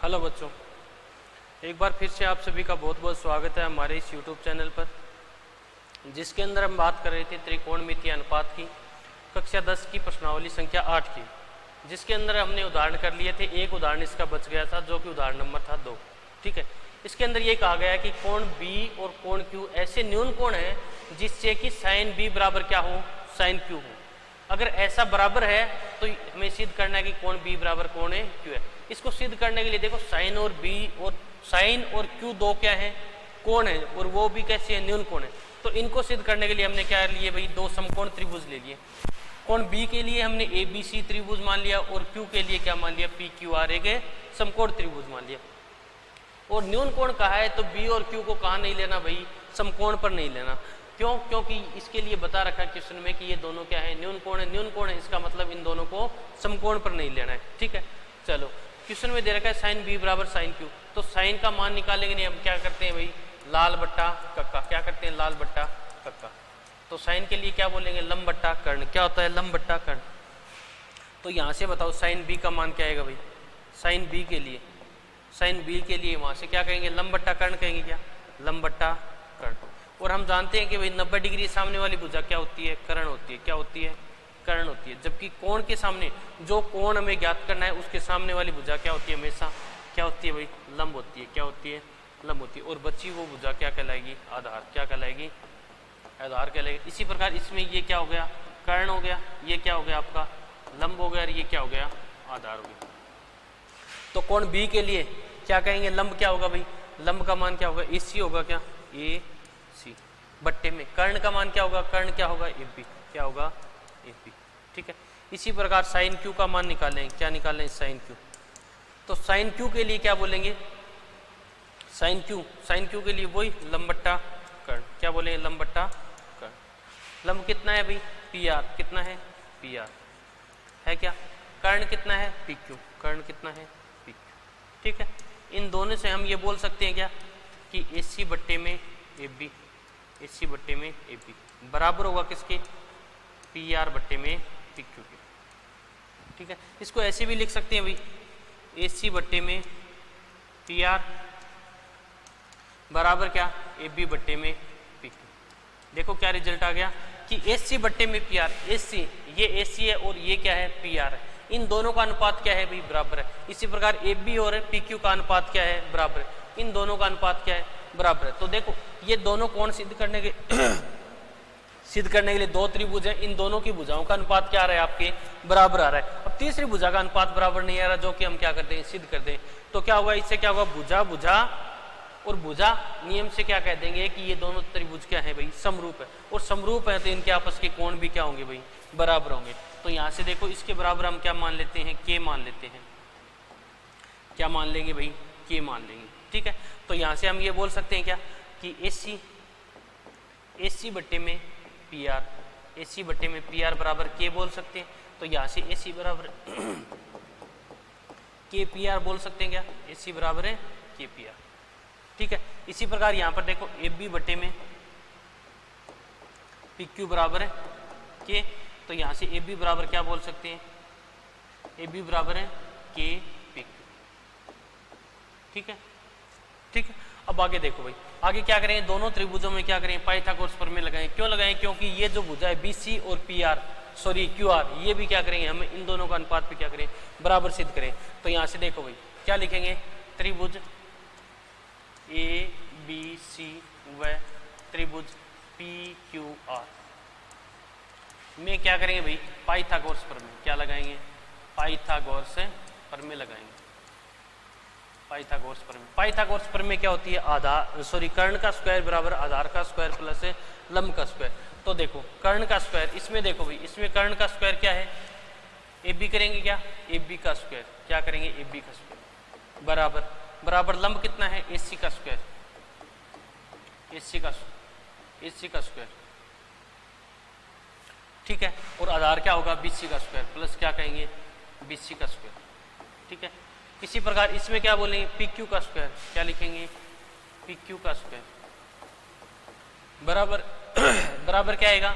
Hello बच्चों, एक बार फिर से आप सभी का बहुत बहुत स्वागत है हमारे इस YouTube चैनल पर, जिसके अंदर हम बात कर रहे थे त्रिकोणमितीय अनुपात की कक्षा 10 की प्रश्नावली संख्या 8 की, जिसके अंदर हमने उदाहरण कर लिए थे। एक उदाहरण इसका बच गया था जो कि उदाहरण नंबर था 2। ठीक है, इसके अंदर ये कहा गया है कि कोण B और कोण Q ऐसे न्यून कोण है जिससे कि साइन B बराबर क्या हो, साइन Q हो। अगर ऐसा बराबर है तो हमें सिद्ध करना है कि कोण B बराबर कोण Q है। इसको सिद्ध करने के लिए देखो साइन और Q दो क्या है, कोण है, और वो भी कैसे है, न्यून कोण है। तो इनको सिद्ध करने के लिए हमने क्या लिए भाई, दो समकोण त्रिभुज ले लिए। कोण B के लिए हमने ABC त्रिभुज मान लिया और Q के लिए क्या मान लिया, PQR एक समकोण त्रिभुज मान लिया। और न्यून कोण कहा है तो B और Q को कहाँ नहीं लेना भाई, समकोण पर नहीं लेना। क्यों? क्योंकि इसके लिए बता रखा है क्वेश्चन में कि ये दोनों क्या है, न्यून कोण है। न्यून कोण है इसका मतलब इन दोनों को समकोण पर नहीं लेना है। ठीक है, चलो क्वेश्चन में दे रखा है साइन B बराबर साइन Q। तो साइन का मान निकालेंगे नहीं, हम क्या करते हैं भाई, लाल बट्टा कक्का। क्या करते हैं, लाल बट्टा कक्का। तो साइन के लिए क्या बोलेंगे, लंब बट्टा कर्ण। क्या होता है, लंब बट्टा कर्ण। तो यहाँ से बताओ साइन B का मान क्या आएगा भाई, साइन B के लिए वहाँ से क्या कहेंगे, लंब बट्टा कर्ण कहेंगे। क्या, लंब बट्टा कर्ण। और हम जानते हैं कि भाई 90 डिग्री सामने वाली भुजा क्या होती है, कर्ण होती है। क्या होती है, कर्ण होती है। जबकि कोण के सामने जो कोण हमें ज्ञात करना है उसके सामने वाली भुजा क्या होती है, हमेशा क्या होती है भाई, लंब होती है। क्या होती है, लंब होती है। और बची वो भुजा क्या कहलाएगी, आधार। क्या कहलाएगी, आधार कहलाएगी। इसी प्रकार इसमें ये क्या हो गया, कर्ण हो गया, ये क्या हो गया आपका, लंब हो गया, और ये क्या हो गया, आधार हो गया। तो कोण B के लिए क्या कहेंगे, लंब क्या होगा भाई, लंब का मान क्या होगा, AC होगा। क्या, AC बट्टे में कर्ण का मान क्या होगा, कर्ण क्या होगा, AB। क्या होगा, AB। ठीक है, इसी प्रकार साइन Q का मान निकालें। क्या निकालें, साइन Q। तो साइन Q के लिए क्या बोलेंगे, साइन Q के लिए वही लंब बट्टा कर्ण। क्या बोलेंगे, लंब बट्टा कर्ण। लंब कितना है भाई, PR। कितना है, PR है। क्या, कर्ण कितना है, PQ। कर्ण कितना है, PQ। ठीक है, इन दोनों से हम ये बोल सकते हैं क्या कि AC बट्टे में AB, AC बट्टे में AB बराबर होगा किसके, PR बट्टे में PQ के। ठीक है, इसको ऐसे भी लिख सकते हैं भाई, AC बट्टे में PR बराबर क्या, AB बट्टे में PQ। देखो क्या रिजल्ट आ गया कि AC बट्टे में PR, AC ये AC है और ये क्या है, PR है। इन दोनों का अनुपात क्या है भाई, बराबर है। इसी प्रकार AB और PQ का अनुपात क्या है, बराबर है। इन दोनों का अनुपात क्या है, बराबर है। तो देखो ये दोनों कोण सिद्ध करने के लिए दो त्रिभुज हैं, इन दोनों की भुजाओं का अनुपात क्या आ रहा है, आपके बराबर आ रहा है। अब तीसरी भुजा का अनुपात बराबर नहीं आ रहा, जो कि हम क्या करते हैं, सिद्ध कर दें। तो क्या होगा, इससे क्या होगा, भुजा और भुजा नियम से क्या कह देंगे कि ये दोनों त्रिभुज क्या है भाई, समरूप है। और समरूप है तो इनके आपस के कोण भी क्या होंगे भाई, बराबर होंगे। तो यहाँ से देखो इसके बराबर हम क्या मान लेते हैं, K मान लेते हैं। क्या मान लेंगे भाई, K मान लेंगे। ठीक है, तो यहाँ से हम ये बोल सकते हैं क्या कि AC बट्टे में PR, AC बट्टे में PR बराबर K बोल सकते हैं। तो यहाँ से AC बराबर KPR बोल सकते हैं। क्या, AC बराबर है KPR। ठीक है, इसी प्रकार यहाँ पर देखो AB बट्टे में PQ बराबर है K। तो यहाँ से AB बराबर क्या बोल सकते हैं, AB बराबर है K PQ। ठीक है, ठीक है। अब आगे देखो भाई, आगे क्या करें, दोनों त्रिभुजों में क्या करें, पाइथागोरस प्रमेय लगाएं। क्यों लगाएं, क्योंकि ये जो भुजा है BC और QR, ये भी क्या करेंगे, हम इन दोनों का अनुपात भी क्या करें, बराबर सिद्ध करें। तो यहाँ से देखो भाई क्या लिखेंगे, त्रिभुज ABC व त्रिभुज PQR में क्या करेंगे भाई, पाइथागोरस प्रमेय। क्या लगाएंगे, पाइथागोरस प्रमेय लगाएंगे। पाइथागोरस प्रमेय क्या होती है, कर्ण का स्क्वायर बराबर आधार का स्क्वायर प्लस लंब का स्क्वायर। तो देखो कर्ण का स्क्वायर, इसमें देखो भाई, इसमें कर्ण का स्क्वायर क्या है, AB करेंगे। क्या, AB का स्क्वायर। क्या करेंगे, AB का स्क्वायर बराबर लंब कितना है, AC का स्क्वायर। AC का स्क्वायर। ठीक है, और आधार क्या होगा, BC का स्क्वायर प्लस क्या कहेंगे, BC का स्क्वायर। ठीक है, इसी प्रकार इसमें क्या बोलेंगे, PQ का स्क्वायर। क्या लिखेंगे, PQ का स्क्वायर बराबर क्या आएगा,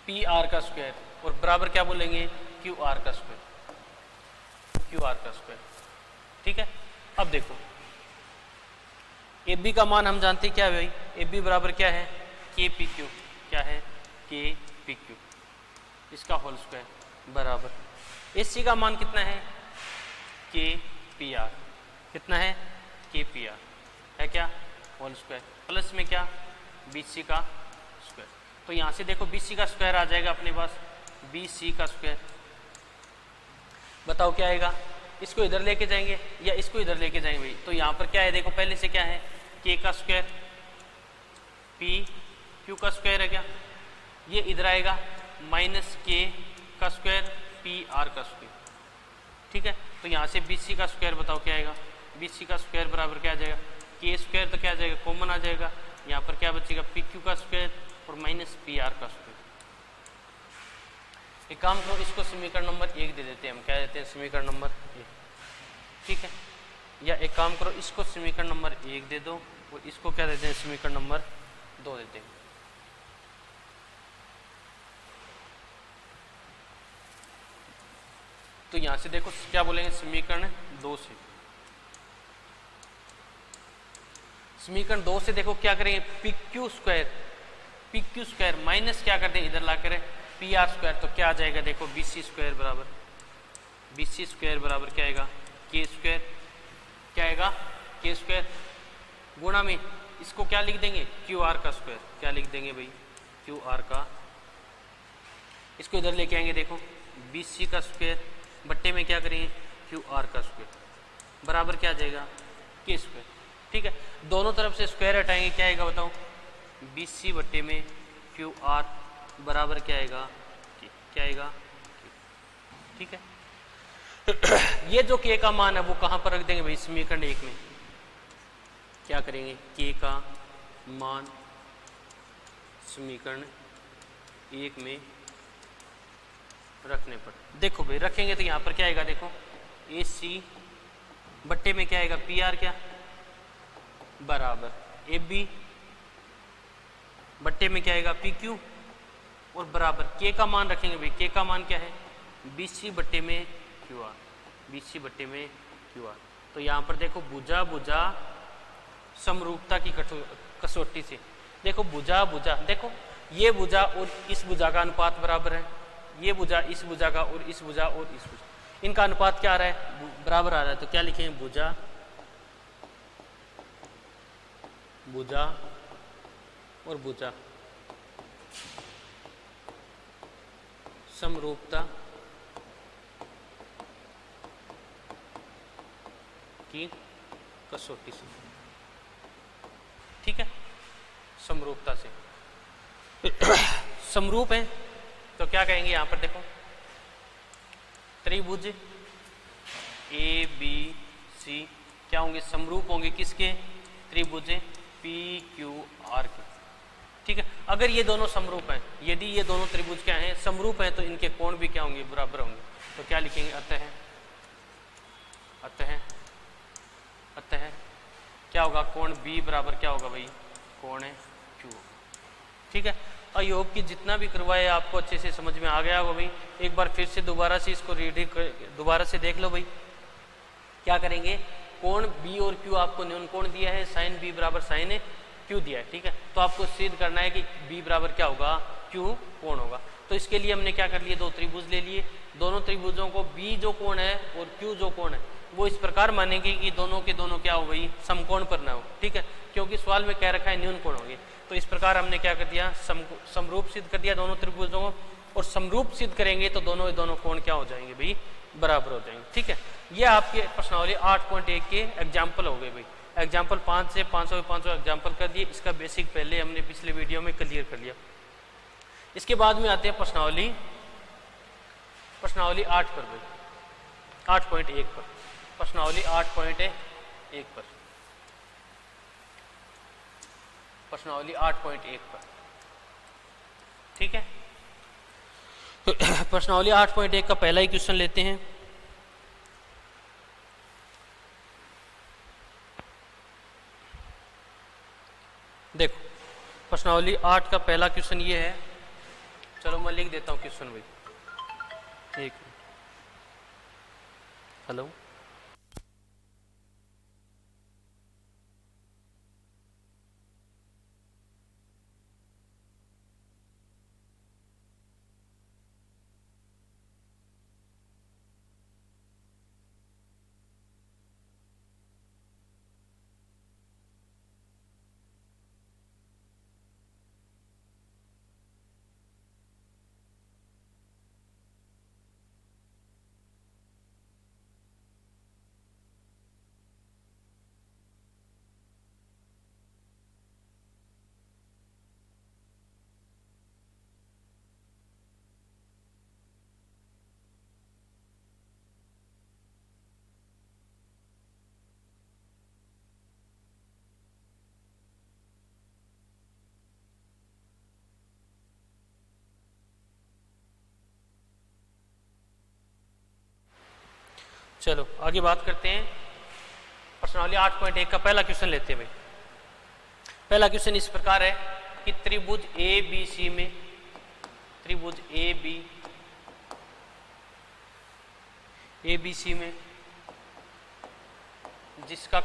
PR का स्क्वायर। और बराबर क्या बोलेंगे, QR का स्क्वायर। ठीक है। अब देखो ए बी का मान हम जानते हैं क्या है भाई, ए बी बराबर क्या है, के पी क्यू, क्या है, के पी क्यू, इसका होल स्क्वायर बराबर ए सी का मान कितना है, के पी आर, कितना है, के पी आर है क्या, होल स्क्वायर, प्लस में क्या, बी सी का स्क्वायर। तो यहाँ से देखो बी सी का स्क्वायर आ जाएगा अपने पास, बी सी का स्क्वायर, बताओ क्या आएगा, इसको इधर लेके जाएंगे या इसको इधर लेके जाएंगे भाई। तो यहाँ पर क्या है देखो, पहले से क्या है, के का स्क्वायर पी क्यू का स्क्वायर है क्या, ये इधर आएगा माइनस के का स्क्वायर पी आर का स्क्वायर, ठीक है। तो यहाँ से बी सी का स्क्वायर बताओ क्या आएगा, बी सी का स्क्वायर बराबर क्या आ जाएगा, के स्क्वायर तो क्या आ जाएगा, कॉमन आ जाएगा, यहाँ पर क्या बचेगा, पी क्यू का स्क्वायर और माइनस पी आर का स्क्वायर। एक काम करो, इसको समीकरण नंबर 1 दे देते हैं हम, क्या देते हैं, समीकरण नंबर 1, ठीक है। या एक काम करो, इसको समीकरण नंबर 1 दे दो और इसको क्या देते हैं, समीकरण नंबर 2 देते हैं। तो यहां से देखो क्या बोलेंगे, समीकरण 2 से, समीकरण 2 से देखो क्या करेंगे, पी क्यू स्क्वायर माइनस क्या करते हैं, इधर ला करें पी आर स्क्वायर, तो क्या आ जाएगा देखो, बी सी स्क्वायर बराबर क्या आएगा, के स्क्वायर, क्या आएगा, के स्क्वायर गुणा में इसको क्या लिख देंगे, क्यू आर का स्क्वायर, क्या लिख देंगे भाई, क्यू आर का, इसको इधर लेके आएंगे देखो, बी सी का स्क्वायर बट्टे में क्या करेंगे, क्यू आर का स्क्वायर बराबर क्या आ जाएगा, के स्क्वायर, ठीक है। दोनों तरफ से स्क्वायर हटाएंगे, क्या आएगा बताओ, बी सी बट्टे में क्यू आर बराबर क्या आएगा, क्या आएगा, ठीक है। ये जो के का मान है वो कहां पर रख देंगे भाई, समीकरण 1 में, क्या करेंगे, के का मान समीकरण 1 में रखने पर, देखो भाई रखेंगे तो यहां पर क्या आएगा देखो, ए सी बट्टे में क्या आएगा, पी आर क्या बराबर ए बी बट्टे में क्या आएगा, पी क्यू, और बराबर के का मान रखेंगे भाई, के का मान क्या है, बी सी बट्टे में क्यू आर, बी सी बट्टे में क्यू आर। तो यहाँ पर देखो भुजा समरूपता की कसौटी से देखो, भुजा देखो, ये भुजा और इस भुजा का अनुपात बराबर है, ये भुजा इस भुजा का और इस भुजा और इस भुजा, इनका अनुपात क्या आ रहा है, बराबर आ रहा है। तो क्या लिखेंगे, भुजा और भुजा समरूपता की कसौटी से, ठीक है, समरूपता से समरूप है तो क्या कहेंगे, यहां पर देखो त्रिभुज ए बी सी क्या होंगे, समरूप होंगे किसके, त्रिभुज पी क्यू आर के, ठीक है। अगर ये दोनों समरूप हैं, यदि ये दोनों त्रिभुज क्या हैं, समरूप हैं, तो इनके कोण भी क्या होंगे, बराबर होंगे। तो क्या लिखेंगे, अतः क्या होगा, कोण बी बराबर क्या होगा भाई, कोण है क्यू, ठीक है। आई होप कि जितना भी करवाया आपको अच्छे से समझ में आ गया होगा भाई। एक बार फिर से दोबारा से इसको दोबारा से देख लो भाई। क्या करेंगे, कोण बी और क्यू आपको न्यून कोण दिया है, साइन बी बराबर साइन क्यू दिया है, ठीक है। तो आपको सिद्ध करना है कि बी बराबर क्या होगा, क्यू कोण होगा। तो इसके लिए हमने क्या कर लिए, दो त्रिभुज ले लिए, दोनों त्रिभुजों को बी जो कोण है और क्यू जो कोण है वो इस प्रकार मानेंगे कि दोनों के दोनों क्या हो भाई, समकोण पर ना हो, ठीक है, क्योंकि सवाल में कह रखा है न्यून कोण होंगे। तो इस प्रकार हमने क्या कर दिया, समरूप सिद्ध कर दिया दोनों त्रिभुजों को, और समरूप सिद्ध करेंगे तो दोनों कोण क्या हो जाएंगे भाई, बराबर हो जाएंगे, ठीक है। ये आपके प्रश्नावली 8.1 के एग्जाम्पल हो गए भाई। एग्जाम्पल 5 से 500 एग्जाम्पल कर दिए, इसका बेसिक पहले हमने पिछले वीडियो में क्लियर कर लिया। इसके बाद में आते हैं प्रश्नावली 8 पर भाई, 8.1 पर, प्रश्नावली 8.1 पर, प्रश्नावली 8.1 पर, ठीक है। प्रश्नावली 8.1 का पहला ही क्वेश्चन लेते हैं। देखो प्रश्नावली 8 का पहला क्वेश्चन ये है, चलो मैं लिख देता हूँ क्वेश्चन भाई, एक हेलो चलो आगे बात करते हैं। प्रश्नावली 8.1 का पहला क्वेश्चन लेते हैं भाई। पहला क्वेश्चन इस प्रकार है कि त्रिभुज ए बी सी में, त्रिभुज ए बी सी में जिसका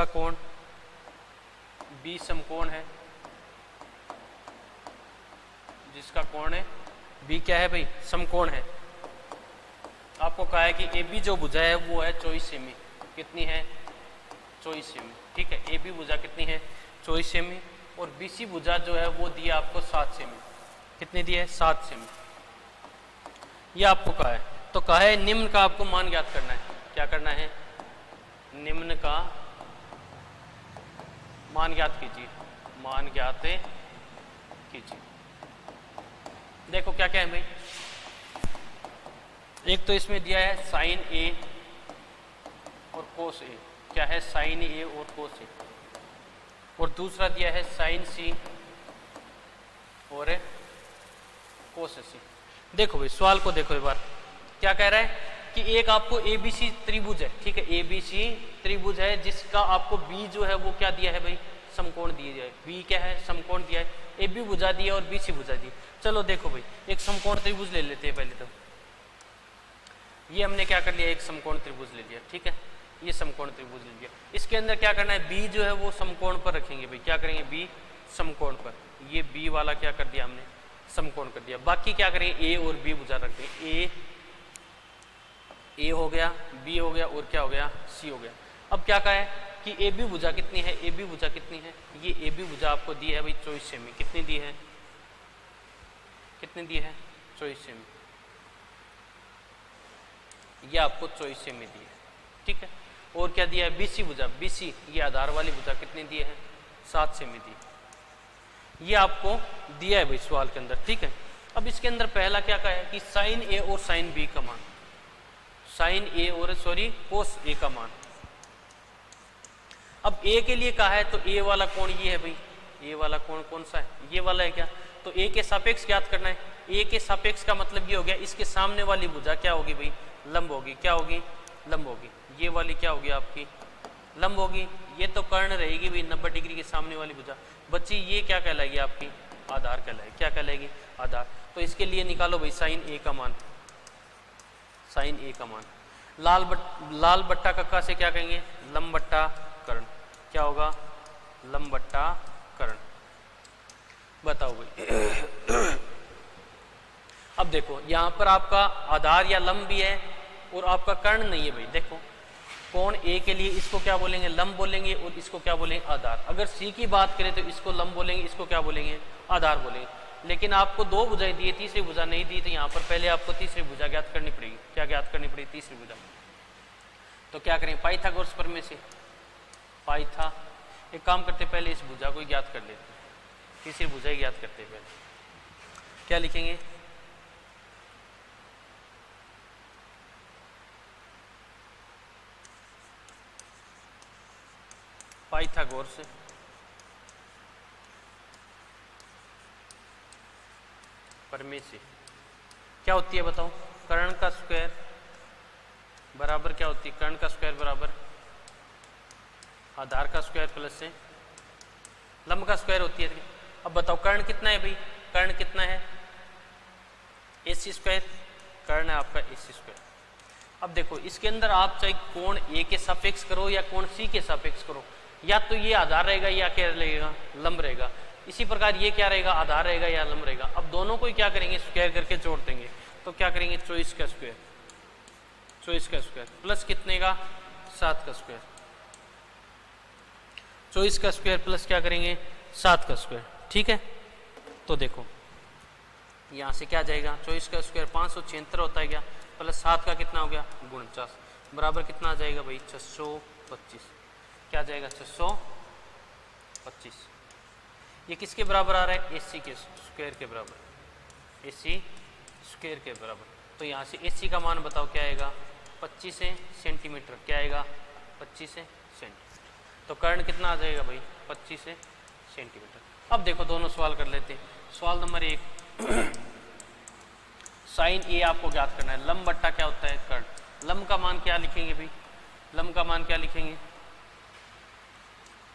कोण बी समकोण है, जिसका कोण है बी क्या है भाई, समकोण है। आपको कहा है कि ए बी जो भुजा है वो है 24 सेमी। कितनी है? 24 सेमी। ठीक है, ए बी भुजा कितनी है? 24 सेमी। और बी सी भुजा जो है वो दिया आपको 7 सेमी। कितनी दी है? 7 सेमी। ये आपको कहा है। तो कहा है निम्न का आपको मान ज्ञात करना है। क्या करना है? निम्न का मान ज्ञात कीजिए, मान ज्ञात कीजिए। देखो क्या क्या है भाई, एक तो इसमें दिया है साइन ए और कोस ए। क्या है? साइन ए और कोस ए। और दूसरा दिया है साइन सी और कोस सी। देखो भाई सवाल को देखो एक बार, क्या कह रहा है कि एक आपको एबीसी त्रिभुज है। ठीक है, एबीसी त्रिभुज है जिसका आपको बी जो है वो क्या दिया है भाई, समकोण दिया जाए। बी क्या है? समकोण दिया है। ए बी भुजा दी है और बी सी भुजा दी। चलो देखो भाई एक समकोण त्रिभुज ले लेते हैं पहले। तो ये हमने क्या कर लिया, एक समकोण त्रिभुज ले लिया। ठीक है, ये समकोण त्रिभुज ले लिया। इसके अंदर क्या करना है, बी जो है वो समकोण पर रखेंगे भाई। क्या करेंगे? बी समकोण पर। ये बी वाला क्या कर दिया हमने, समकोण कर दिया। बाकी क्या करेंगे, ए और बी भुजा रख देंगे। ए हो गया, बी हो गया और क्या हो गया, सी हो गया। अब क्या कहा है कि ए बी भुजा कितनी है, ए बी भुजा कितनी है, ये ए बी भुजा आपको दी है भाई 24 सेमी। कितनी दी है, कितनी दी है, 24 सेमी। ये आपको 24 सेमी दी है। ठीक है, और क्या दिया है, बीसी भुजा, बीसी ये आधार वाली भुजा कितनी दी है, 7 सेमी दी। ये आपको दिया है भाई सवाल के अंदर। ठीक है, अब इसके अंदर पहला क्या कहा है कि साइन ए और साइन बी का मान, साइन ए और कोस ए का मान। अब ए के लिए कहा है तो ए वाला कोण ये है भाई, ए वाला कोण कौन सा है, ये वाला है क्या। तो ए के सापेक्ष ज्ञात करना है। ए के सापेक्ष का मतलब ये हो गया इसके सामने वाली भुजा क्या होगी भाई, लंब होगी। क्या होगी, लंब होगी। ये वाली क्या होगी आपकी, लंब होगी। ये तो कर्ण रहेगी भाई 90 डिग्री के सामने वाली भुजा। बच्ची ये क्या कहलाएगी आपकी, आधार कहलाएगी। क्या कहलाएगी, आधार। तो इसके लिए निकालो भाई साइन ए का मान, साइन ए का मान। लाल बट्टा कक्का से क्या कहेंगे, लंब बट्टा कर्ण। क्या होगा, लंब बट्टा कर्ण। बताओ भाई। अब देखो यहां पर आपका आधार या लंब भी है और आपका कर्ण नहीं है भाई। देखो कोण ए के लिए इसको क्या बोलेंगे, लंब बोलेंगे, और इसको क्या बोलेंगे, आधार। अगर सी की बात करें तो इसको लंब बोलेंगे, इसको क्या बोलेंगे, आधार बोलेंगे। लेकिन आपको 2 भुजाएं दी है, तीसरी भुजा नहीं दी, तो यहाँ पर पहले आपको तीसरी भुजा ज्ञात करनी पड़ेगी। क्या ज्ञात करनी पड़ेगी, तीसरी भुजा। तो क्या करें, पाइथागोरस प्रमेय से, पाइथा। एक काम करते पहले इस भुजा को ज्ञात कर लेते, तीसरी भुजा ज्ञात करते पहले। क्या लिखेंगे, पाइथागोरस प्रमेय से क्या होती है बताओ, कर्ण का स्क्वायर बराबर क्या होती है, कर्ण का स्क्वायर बराबर आधार का स्क्वायर प्लस से लंब का स्क्वायर होती है। अब बताओ कर्ण कितना है भाई, कर्ण कितना है, AC स्क्वायर। कर्ण है आपका AC स्क्वायर। अब देखो इसके अंदर आप चाहे कोण ए के सापेक्ष करो या कोण सी के सापेक्ष करो, या तो ये आधार रहेगा या क्या रहेगा, लंब रहेगा। इसी प्रकार ये क्या रहेगा, आधार रहेगा या लंब रहेगा। अब दोनों को ही क्या करेंगे, स्क्वायर करके जोड़ देंगे। तो क्या करेंगे, 24 का स्क्वायर, 24 का स्क्वायर प्लस कितने का, 7 का स्क्वायर। 24 का स्क्वायर प्लस क्या करेंगे, 7 का स्क्वायर। ठीक है, तो देखो यहाँ से क्या जाएगा, 24 का स्क्वायर 576 होता है क्या, प्लस 7 का कितना हो गया, 49 बराबर कितना आ जाएगा भाई, 625। क्या जाएगा, 625। ये किसके बराबर आ रहा है, AC के स्क्वायर के बराबर, AC स्क्वायर के बराबर। तो यहाँ से AC का मान बताओ क्या आएगा, 25 सेंटीमीटर। क्या आएगा, 25 सेंटीमीटर। तो कर्ण कितना आ जाएगा भाई, 25 सेंटीमीटर। अब देखो दोनों सवाल कर लेते हैं। सवाल नंबर 1, साइन ए आपको ज्ञात करना है। लंब बट्टा क्या होता है? कर्ण। लंब का मान क्या लिखेंगे भाई? लंब का मान क्या लिखेंगे?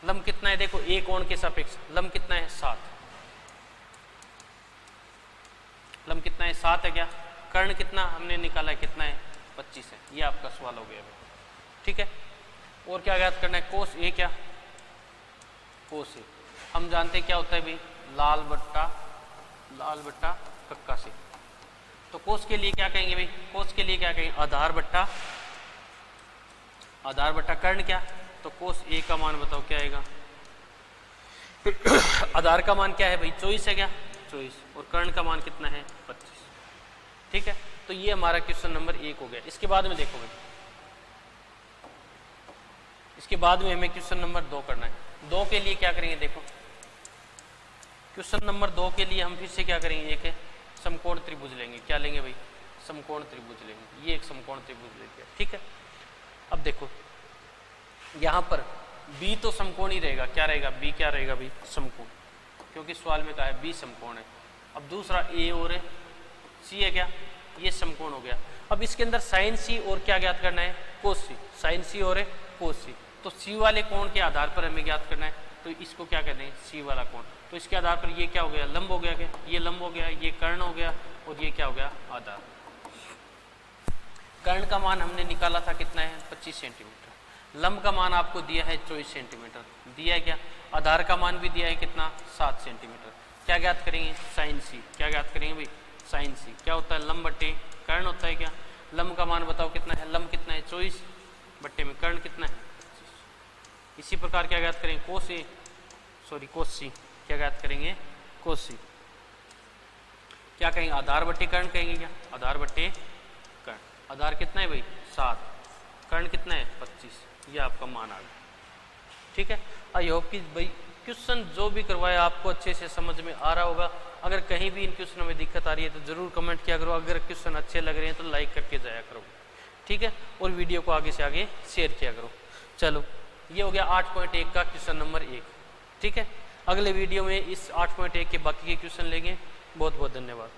लंब कितना है? देखो ए कोण के सापेक्ष लंब कितना है? 7। लंब कितना है? 7 है क्या? कर्ण कितना हमने निकाला है? कितना है? 25 है। ये आपका सवाल हो गया भाई। ठीक है, और क्या ज्ञात करना है? कोस ए। क्या? कोस ए हम जानते हैं क्या होता है भाई? लाल बट्टा कक्का से। तो कोस के लिए क्या कहेंगे भाई? कोस के लिए क्या कहेंगे? आधार बट्टा कर्ण। क्या? तो कोस ए का मान बताओ क्या आएगा? आधार का मान क्या है भाई? 24 है। क्या? 24। और कर्ण का मान कितना है? 25। ठीक है, तो ये हमारा क्वेश्चन नंबर 1 हो गया। इसके बाद में देखो भाई, इसके बाद में हमें क्वेश्चन नंबर 2 करना है। 2 के लिए क्या करेंगे? देखो क्वेश्चन नंबर 2 के लिए हम फिर से क्या करेंगे? एक है समकोण त्रिभुज लेंगे। क्या लेंगे भाई? समकोण त्रिभुज लेंगे। ये एक समकोण त्रिभुज लेंगे। ठीक है, अब देखो यहाँ पर बी तो समकोण ही रहेगा। क्या रहेगा? बी क्या रहेगा भाई? समकोण, क्योंकि सवाल में कहा है बी समकोण है। अब दूसरा ए और सी है। क्या? ये समकोण हो गया। अब इसके अंदर साइन सी और क्या ज्ञात करना है? कोस सी। साइन सी और कोस सी। तो सी वाले कोण के आधार पर हमें ज्ञात करना है, तो इसको क्या कहते हैं? सी वाला कोण। तो इसके आधार पर ये क्या हो गया? लंब हो गया। क्या? ये लंब हो गया, ये कर्ण हो गया, और ये क्या हो गया? आधार। कर्ण का मान हमने निकाला था कितना है? 25 सेंटीमीटर। लंब का मान आपको दिया है 24 सेंटीमीटर दिया है। क्या? आधार का मान भी दिया है कितना? 7 सेंटीमीटर। क्या ज्ञात करेंगे? साइन सी। क्या ज्ञात करेंगे भाई? साइन सी। क्या होता है? लंब बट्टे कर्ण होता है। क्या? लंब का मान बताओ कितना है? लंब कितना है? 24 बट्टे में कर्ण कितना है? 25। इसी प्रकार क्या ज्ञात करेंगे? कोस सी। क्या ज्ञात करेंगे? कोस सी। क्या कहेंगे? आधार बट्टे कर्ण कहेंगे। क्या? आधार बट्टे कर्ण। आधार कितना है भाई? 7। कर्ण कितना है? 25। ये आपका मान आ गया। ठीक है, आई होप कि भाई क्वेश्चन जो भी करवाया आपको अच्छे से समझ में आ रहा होगा। अगर कहीं भी इन क्वेश्चनों में दिक्कत आ रही है तो जरूर कमेंट किया करो। अगर क्वेश्चन अच्छे लग रहे हैं तो लाइक करके जाया करो। ठीक है, और वीडियो को आगे से आगे शेयर किया करो। चलो, ये हो गया 8.1 का क्वेश्चन नंबर 1। ठीक है, अगले वीडियो में इस 8.1 के बाकी के क्वेश्चन लेंगे। बहुत बहुत धन्यवाद।